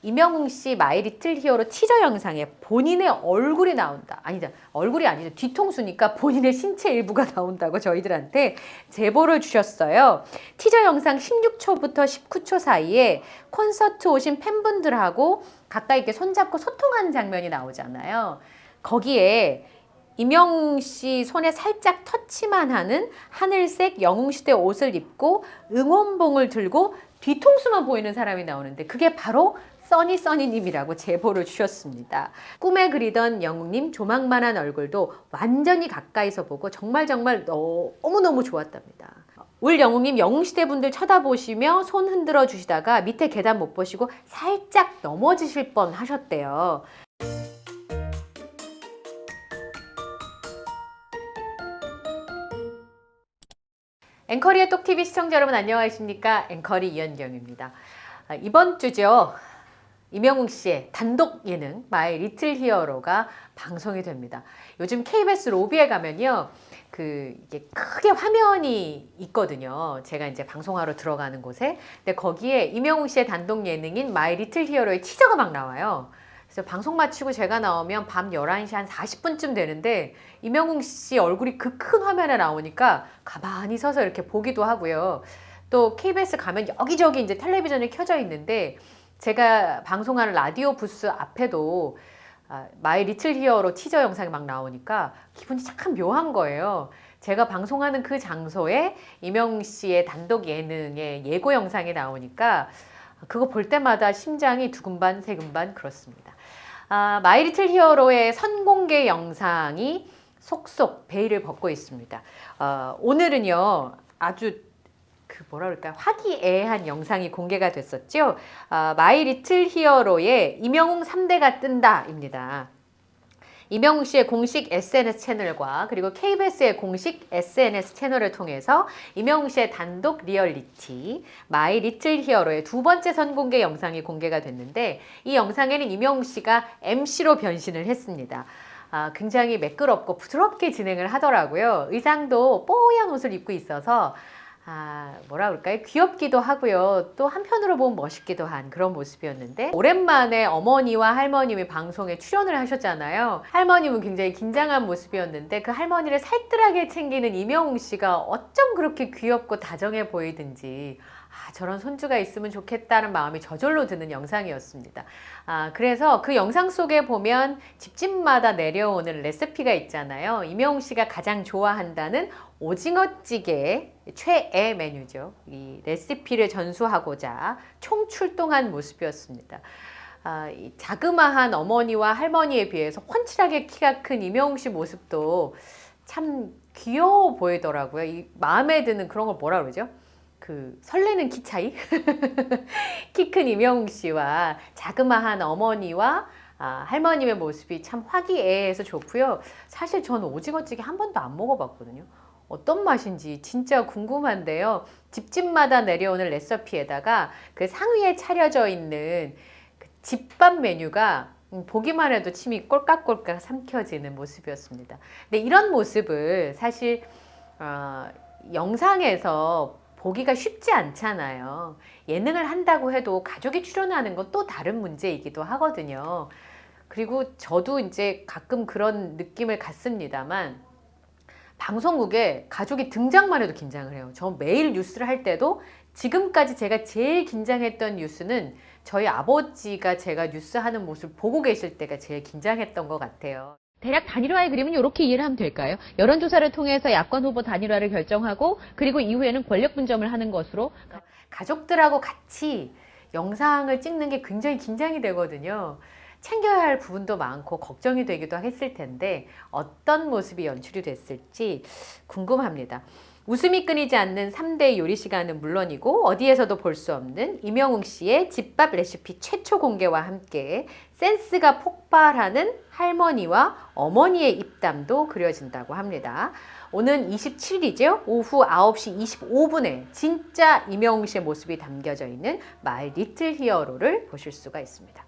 임영웅 씨 마이 리틀 히어로 티저 영상에 본인의 얼굴이 나온다. 아니다. 얼굴이 아니죠. 뒤통수니까 본인의 신체 일부가 나온다고 저희들한테 제보를 주셨어요. 티저 영상 16초부터 19초 사이에 콘서트 오신 팬분들하고 가까이 이렇게 손잡고 소통하는 장면이 나오잖아요. 거기에 임영웅 씨 손에 살짝 터치만 하는 하늘색 영웅시대 옷을 입고 응원봉을 들고 뒤통수만 보이는 사람이 나오는데 그게 바로 써니님이라고 제보를 주셨습니다. 꿈에 그리던 영웅님 조망만한 얼굴도 완전히 가까이서 보고 정말 너무너무 좋았답니다. 올 영웅님 영웅시대 분들 쳐다보시며 손 흔들어 주시다가 밑에 계단 못 보시고 살짝 넘어지실 뻔 하셨대요. 앵커리의 똑TV 시청자 여러분 안녕하십니까? 앵커리 이현경입니다. 이번 주죠. 임영웅 씨의 단독 예능 마이 리틀 히어로가 방송이 됩니다. 요즘 KBS 로비에 가면요. 이게 크게 화면이 있거든요. 제가 이제 방송하러 들어가는 곳에. 근데 거기에 임영웅 씨의 단독 예능인 마이 리틀 히어로의 티저가 막 나와요. 그래서 방송 마치고 제가 나오면 밤 11시 한 40분쯤 되는데 임영웅 씨 얼굴이 그 큰 화면에 나오니까 가만히 서서 이렇게 보기도 하고요. 또 KBS 가면 여기저기 이제 텔레비전이 켜져 있는데 제가 방송하는 라디오 부스 앞에도 마이 리틀 히어로 티저 영상이 막 나오니까 기분이 참 묘한 거예요. 제가 방송하는 그 장소에 임영웅 씨의 단독 예능의 예고 영상이 나오니까 그거 볼 때마다 심장이 두근반 세근반 그렇습니다. 마이 리틀 히어로의 선공개 영상이 속속 베일을 벗고 있습니다. 오늘은요 아주 뭐라 그럴까요? 화기애애한 영상이 공개가 됐었죠. 마이 리틀 히어로의 임영웅 3대가 뜬다입니다. 임영웅 씨의 공식 SNS 채널과 그리고 KBS의 공식 SNS 채널을 통해서 임영웅 씨의 단독 리얼리티 마이 리틀 히어로의 두 번째 선공개 영상이 공개가 됐는데 이 영상에는 임영웅 씨가 MC로 변신을 했습니다. 굉장히 매끄럽고 부드럽게 진행을 하더라고요. 의상도 뽀얀 옷을 입고 있어서 뭐라 그럴까요? 귀엽기도 하고요. 또 한편으로 보면 멋있기도 한 그런 모습이었는데 오랜만에 어머니와 할머님이 방송에 출연을 하셨잖아요. 할머님은 굉장히 긴장한 모습이었는데 그 할머니를 살뜰하게 챙기는 임영웅 씨가 어쩜 그렇게 귀엽고 다정해 보이든지 저런 손주가 있으면 좋겠다는 마음이 저절로 드는 영상이었습니다. 그래서 그 영상 속에 보면 집집마다 내려오는 레시피가 있잖아요. 임영웅 씨가 가장 좋아한다는 오징어찌개 최애 메뉴죠. 이 레시피를 전수하고자 총출동한 모습이었습니다. 이 자그마한 어머니와 할머니에 비해서 훤칠하게 키가 큰 임영웅 씨 모습도 참 귀여워 보이더라고요. 이 마음에 드는 그런 걸 뭐라 그러죠? 설레는 키 차이? 키 큰 임영웅 씨와 자그마한 어머니와 할머님의 모습이 참 화기애애해서 좋고요. 사실 저는 오징어찌개 한 번도 안 먹어봤거든요. 어떤 맛인지 진짜 궁금한데요. 집집마다 내려오는 레시피에다가 그 상위에 차려져 있는 그 집밥 메뉴가 보기만 해도 침이 꼴깍꼴깍 삼켜지는 모습이었습니다. 근데 이런 모습을 사실 영상에서 보기가 쉽지 않잖아요. 예능을 한다고 해도 가족이 출연하는 건 또 다른 문제이기도 하거든요. 그리고 저도 이제 가끔 그런 느낌을 갖습니다만 방송국에 가족이 등장만 해도 긴장을 해요. 저 매일 뉴스를 할 때도 지금까지 제가 제일 긴장했던 뉴스는 저희 아버지가 제가 뉴스 하는 모습을 보고 계실 때가 제일 긴장했던 것 같아요. 대략 단일화의 그림은 이렇게 이해를 하면 될까요? 여론조사를 통해서 야권 후보 단일화를 결정하고 그리고 이후에는 권력 분점을 하는 것으로 가족들하고 같이 영상을 찍는 게 굉장히 긴장이 되거든요. 챙겨야 할 부분도 많고 걱정이 되기도 했을 텐데 어떤 모습이 연출이 됐을지 궁금합니다. 웃음이 끊이지 않는 3대 요리 시간은 물론이고 어디에서도 볼 수 없는 임영웅 씨의 집밥 레시피 최초 공개와 함께 센스가 폭발하는 할머니와 어머니의 입담도 그려진다고 합니다. 오는 27일이죠. 오후 9시 25분에 진짜 임영웅 씨의 모습이 담겨져 있는 마이 리틀 히어로를 보실 수가 있습니다.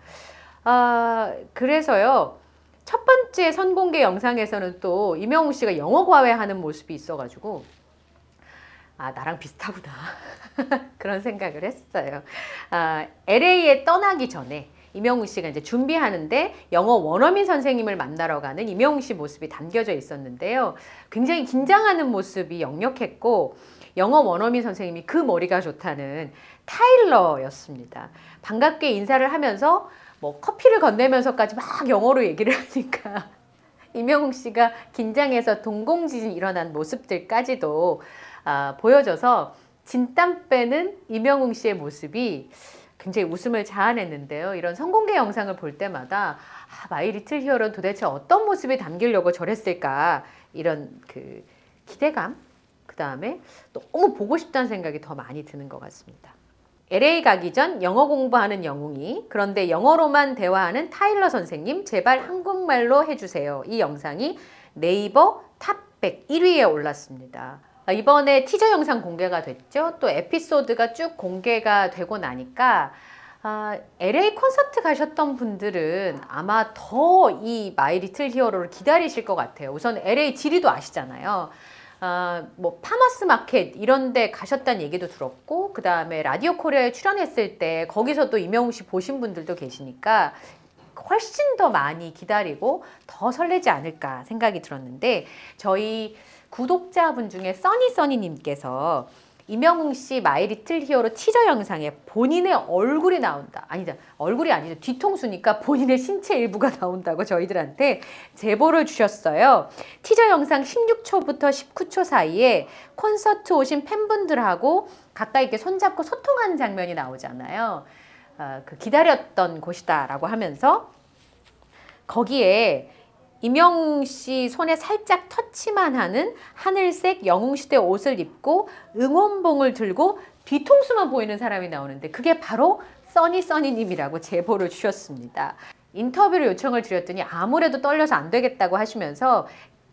그래서요. 첫 번째 선공개 영상에서는 또 임영웅 씨가 영어 과외하는 모습이 있어가지고 나랑 비슷하구나 그런 생각을 했어요. LA에 떠나기 전에 임영웅 씨가 이제 준비하는데 영어 원어민 선생님을 만나러 가는 임영웅 씨 모습이 담겨져 있었는데요. 굉장히 긴장하는 모습이 역력했고 영어 원어민 선생님이 그 머리가 좋다는 타일러였습니다. 반갑게 인사를 하면서 뭐 커피를 건네면서까지 막 영어로 얘기를 하니까 임영웅 씨가 긴장해서 동공지진 일어난 모습들까지도 보여줘서 진땀 빼는 임영웅 씨의 모습이 굉장히 웃음을 자아냈는데요. 이런 선공개 영상을 볼 때마다 마이 리틀 히어로는 도대체 어떤 모습이 담기려고 저랬을까 이런 그 기대감, 그 다음에 너무 보고 싶다는 생각이 더 많이 드는 것 같습니다. LA 가기 전 영어 공부하는 영웅이, 그런데 영어로만 대화하는 타일러 선생님 제발 한국말로 해주세요. 이 영상이 네이버 탑 100 1위에 올랐습니다. 이번에 티저 영상 공개가 됐죠. 또 에피소드가 쭉 공개가 되고 나니까 LA 콘서트 가셨던 분들은 아마 더 이 마이 리틀 히어로를 기다리실 것 같아요. 우선 LA 지리도 아시잖아요. 뭐 파머스 마켓 이런 데 가셨다는 얘기도 들었고, 그 다음에 라디오 코리아에 출연했을 때 거기서 또 임영웅 씨 보신 분들도 계시니까 훨씬 더 많이 기다리고 더 설레지 않을까 생각이 들었는데, 저희 구독자분 중에 써니님께서 임영웅 씨 마이 리틀 히어로 티저 영상에 본인의 얼굴이 나온다. 아니다. 얼굴이 아니죠. 뒤통수니까 본인의 신체 일부가 나온다고 저희들한테 제보를 주셨어요. 티저 영상 16초부터 19초 사이에 콘서트 오신 팬분들하고 가까이 이렇게 손잡고 소통하는 장면이 나오잖아요. 그 기다렸던 곳이다라고 하면서 거기에 임영웅 씨 손에 살짝 터치만 하는 하늘색 영웅시대 옷을 입고 응원봉을 들고 뒤통수만 보이는 사람이 나오는데 그게 바로 써니님이라고 제보를 주셨습니다. 인터뷰를 요청을 드렸더니 아무래도 떨려서 안 되겠다고 하시면서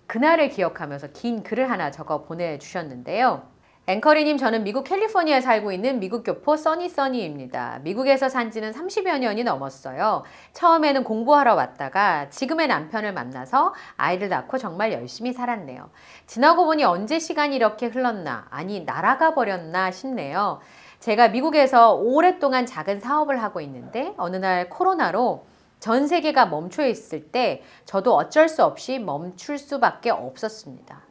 그날을 기억하면서 긴 글을 하나 적어 보내주셨는데요. 앵커리님, 저는 미국 캘리포니아에 살고 있는 미국 교포 써니입니다. 미국에서 산 지는 30여 년이 넘었어요. 처음에는 공부하러 왔다가 지금의 남편을 만나서 아이를 낳고 정말 열심히 살았네요. 지나고 보니 언제 시간이 이렇게 흘렀나, 아니 날아가 버렸나 싶네요. 제가 미국에서 오랫동안 작은 사업을 하고 있는데 어느 날 코로나로 전 세계가 멈춰 있을 때 저도 어쩔 수 없이 멈출 수밖에 없었습니다.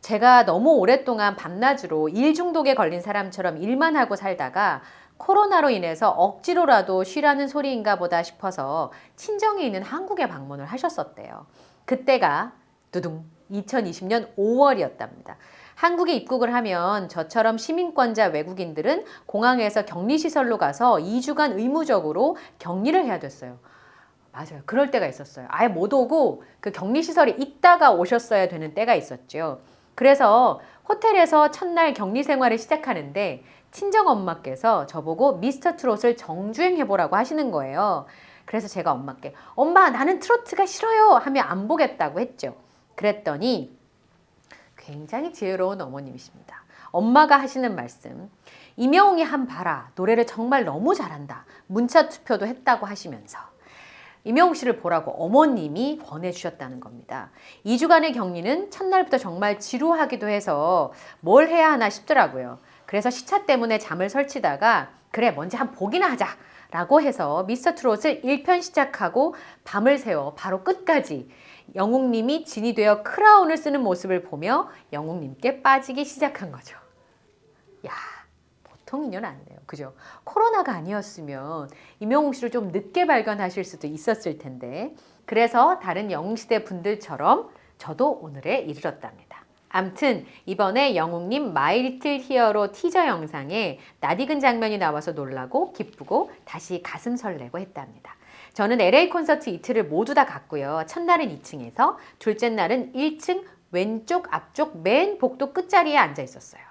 제가 너무 오랫동안 밤낮으로 일 중독에 걸린 사람처럼 일만 하고 살다가 코로나로 인해서 억지로라도 쉬라는 소리인가 보다 싶어서 친정에 있는 한국에 방문을 하셨었대요. 그때가 두둥 2020년 5월이었답니다. 한국에 입국을 하면 저처럼 시민권자 외국인들은 공항에서 격리시설로 가서 2주간 의무적으로 격리를 해야 됐어요. 맞아요. 그럴 때가 있었어요. 아예 못 오고 그 격리시설에 있다가 오셨어야 되는 때가 있었죠. 그래서 호텔에서 첫날 격리 생활을 시작하는데 친정엄마께서 저보고 미스터 트롯을 정주행해보라고 하시는 거예요. 그래서 제가 엄마께 엄마 나는 트로트가 싫어요 하며 안 보겠다고 했죠. 그랬더니 굉장히 지혜로운 어머님이십니다. 엄마가 하시는 말씀, 임영웅이 한 봐라, 노래를 정말 너무 잘한다, 문자 투표도 했다고 하시면서 임영웅 씨를 보라고 어머님이 권해주셨다는 겁니다. 2주간의 격리는 첫날부터 정말 지루하기도 해서 뭘 해야 하나 싶더라고요. 그래서 시차 때문에 잠을 설치다가 그래 먼저 한 보기나 하자 라고 해서 미스터 트롯을 1편 시작하고 밤을 새워 바로 끝까지 영웅님이 진이 되어 크라운을 쓰는 모습을 보며 영웅님께 빠지기 시작한 거죠. 야, 보통 인연 아니네요. 그죠? 코로나가 아니었으면 임영웅 씨를 좀 늦게 발견하실 수도 있었을 텐데, 그래서 다른 영웅시대 분들처럼 저도 오늘에 이르렀답니다. 암튼 이번에 영웅님 마이 리틀 히어로 티저 영상에 낯익은 장면이 나와서 놀라고 기쁘고 다시 가슴 설레고 했답니다. 저는 LA 콘서트 이틀을 모두 다 갔고요. 첫날은 2층에서, 둘째 날은 1층 왼쪽 앞쪽 맨 복도 끝자리에 앉아 있었어요.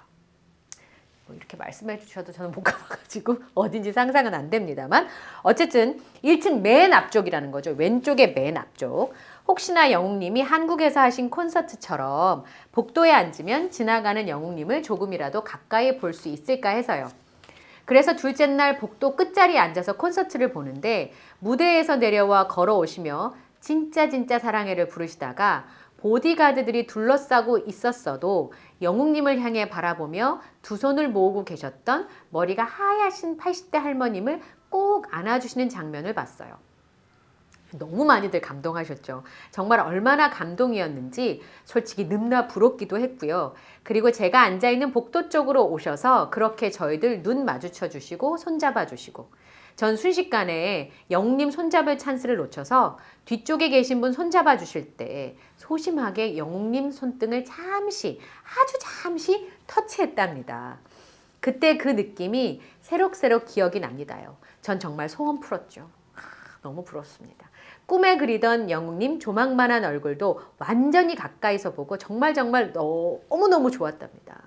이렇게 말씀해 주셔도 저는 못 가봐가지고 어딘지 상상은 안 됩니다만, 어쨌든 1층 맨 앞쪽이라는 거죠. 왼쪽의 맨 앞쪽. 혹시나 영웅님이 한국에서 하신 콘서트처럼 복도에 앉으면 지나가는 영웅님을 조금이라도 가까이 볼 수 있을까 해서요. 그래서 둘째 날 복도 끝자리에 앉아서 콘서트를 보는데 무대에서 내려와 걸어오시며 진짜 사랑해를 부르시다가 보디가드들이 둘러싸고 있었어도 영웅님을 향해 바라보며 두 손을 모으고 계셨던 머리가 하얗신 80대 할머님을 꼭 안아주시는 장면을 봤어요. 너무 많이들 감동하셨죠. 정말 얼마나 감동이었는지 솔직히 늠나 부럽기도 했고요. 그리고 제가 앉아있는 복도 쪽으로 오셔서 그렇게 저희들 눈 마주쳐 주시고 손잡아 주시고, 전 순식간에 영웅님 손잡을 찬스를 놓쳐서 뒤쪽에 계신 분 손잡아 주실 때 소심하게 영웅님 손등을 잠시, 아주 잠시 터치했답니다. 그때 그 느낌이 새록새록 기억이 납니다요. 전 정말 소원 풀었죠. 너무 부럽습니다. 꿈에 그리던 영웅님 조망만한 얼굴도 완전히 가까이서 보고 정말 너무너무 좋았답니다.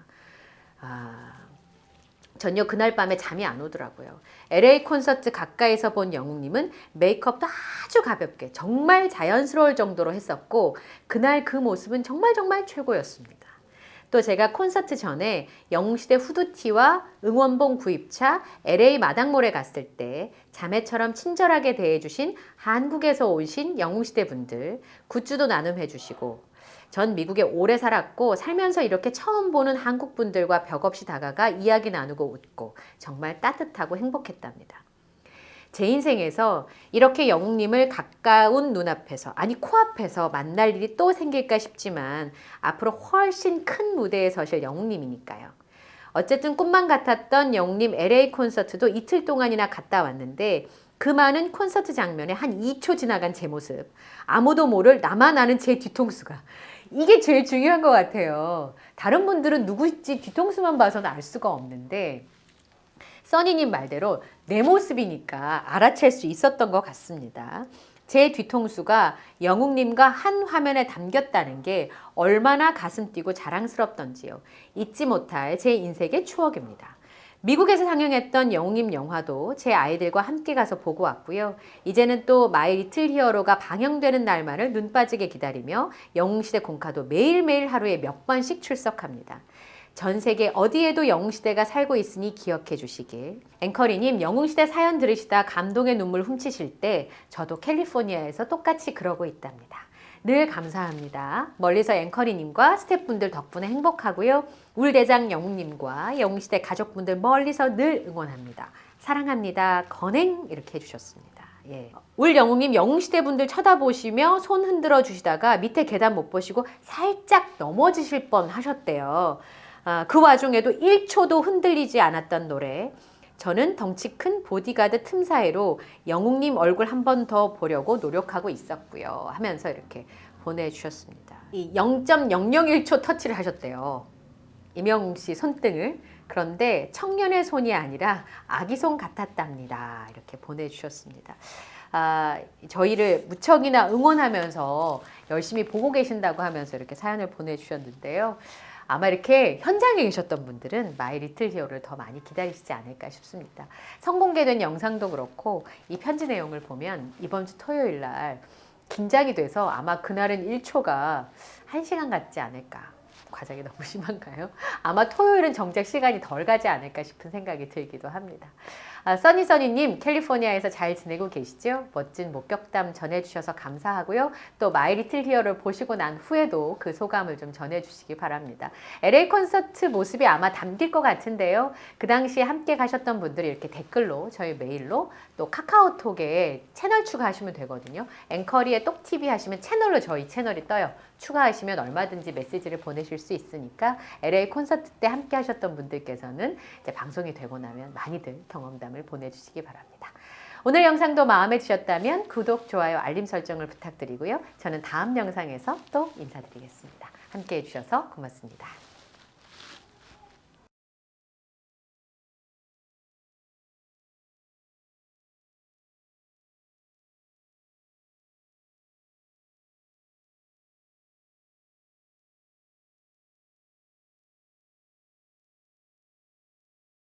전혀 그날 밤에 잠이 안 오더라고요. LA 콘서트 가까이서 본 영웅님은 메이크업도 아주 가볍게 정말 자연스러울 정도로 했었고, 그날 그 모습은 정말 최고였습니다. 또 제가 콘서트 전에 영웅시대 후드티와 응원봉 구입차 LA 마당몰에 갔을 때 자매처럼 친절하게 대해주신 한국에서 오신 영웅시대 분들 굿즈도 나눔해주시고, 전 미국에 오래 살았고 살면서 이렇게 처음 보는 한국 분들과 벽없이 다가가 이야기 나누고 웃고 정말 따뜻하고 행복했답니다. 제 인생에서 이렇게 영웅님을 가까운 눈앞에서, 아니 코앞에서 만날 일이 또 생길까 싶지만 앞으로 훨씬 큰 무대에 서실 영웅님이니까요. 어쨌든 꿈만 같았던 영웅님 LA 콘서트도 이틀 동안이나 갔다 왔는데 그 많은 콘서트 장면에 한 2초 지나간 제 모습, 아무도 모를 나만 아는 제 뒤통수가, 이게 제일 중요한 것 같아요. 다른 분들은 누구인지 뒤통수만 봐서는 알 수가 없는데 써니님 말대로 내 모습이니까 알아챌 수 있었던 것 같습니다. 제 뒤통수가 영웅님과 한 화면에 담겼다는 게 얼마나 가슴 뛰고 자랑스럽던지요. 잊지 못할 제 인생의 추억입니다. 미국에서 상영했던 영웅님 영화도 제 아이들과 함께 가서 보고 왔고요. 이제는 또 마이 리틀 히어로가 방영되는 날만을 눈 빠지게 기다리며 영웅시대 공카도 매일매일 하루에 몇 번씩 출석합니다. 전 세계 어디에도 영웅시대가 살고 있으니 기억해 주시길. 앵커리님, 영웅시대 사연 들으시다 감동의 눈물 훔치실 때 저도 캘리포니아에서 똑같이 그러고 있답니다. 늘 감사합니다. 멀리서 앵커리님과 스태프분들 덕분에 행복하고요. 울대장 영웅님과 영웅시대 가족분들 멀리서 늘 응원합니다. 사랑합니다. 건행 이렇게 해주셨습니다. 예. 울 영웅님, 영웅시대 분들 쳐다보시며 손 흔들어 주시다가 밑에 계단 못 보시고 살짝 넘어지실 뻔 하셨대요. 그 와중에도 1초도 흔들리지 않았던 노래. 저는 덩치 큰 보디가드 틈 사이로 영웅님 얼굴 한 번 더 보려고 노력하고 있었고요. 하면서 이렇게 보내주셨습니다. 이 0.001초 터치를 하셨대요. 임영웅 씨 손등을. 그런데 청년의 손이 아니라 아기 손 같았답니다. 이렇게 보내주셨습니다. 저희를 무척이나 응원하면서 열심히 보고 계신다고 하면서 이렇게 사연을 보내주셨는데요. 아마 이렇게 현장에 계셨던 분들은 마이 리틀 히어로를 더 많이 기다리시지 않을까 싶습니다. 선공개된 영상도 그렇고 이 편지 내용을 보면 이번 주 토요일 날 긴장이 돼서 아마 그날은 1초가 1시간 같지 않을까. 과장이 너무 심한가요? 아마 토요일은 정작 시간이 덜 가지 않을까 싶은 생각이 들기도 합니다. 써니님, 캘리포니아에서 잘 지내고 계시죠? 멋진 목격담 전해주셔서 감사하고요. 또 마이 리틀 히어로를 보시고 난 후에도 그 소감을 좀 전해주시기 바랍니다. LA 콘서트 모습이 아마 담길 것 같은데요. 그 당시에 함께 가셨던 분들이 이렇게 댓글로, 저희 메일로, 또 카카오톡에 채널 추가하시면 되거든요. 앵커리의 똑TV 하시면 채널로 저희 채널이 떠요. 추가하시면 얼마든지 메시지를 보내실 수 있으니까 LA 콘서트 때 함께 하셨던 분들께서는 이제 방송이 되고 나면 많이들 경험담을 보내주시기 바랍니다. 오늘 영상도 마음에 드셨다면 구독, 좋아요, 알림 설정을 부탁드리고요. 저는 다음 영상에서 또 인사드리겠습니다. 함께 해주셔서 고맙습니다.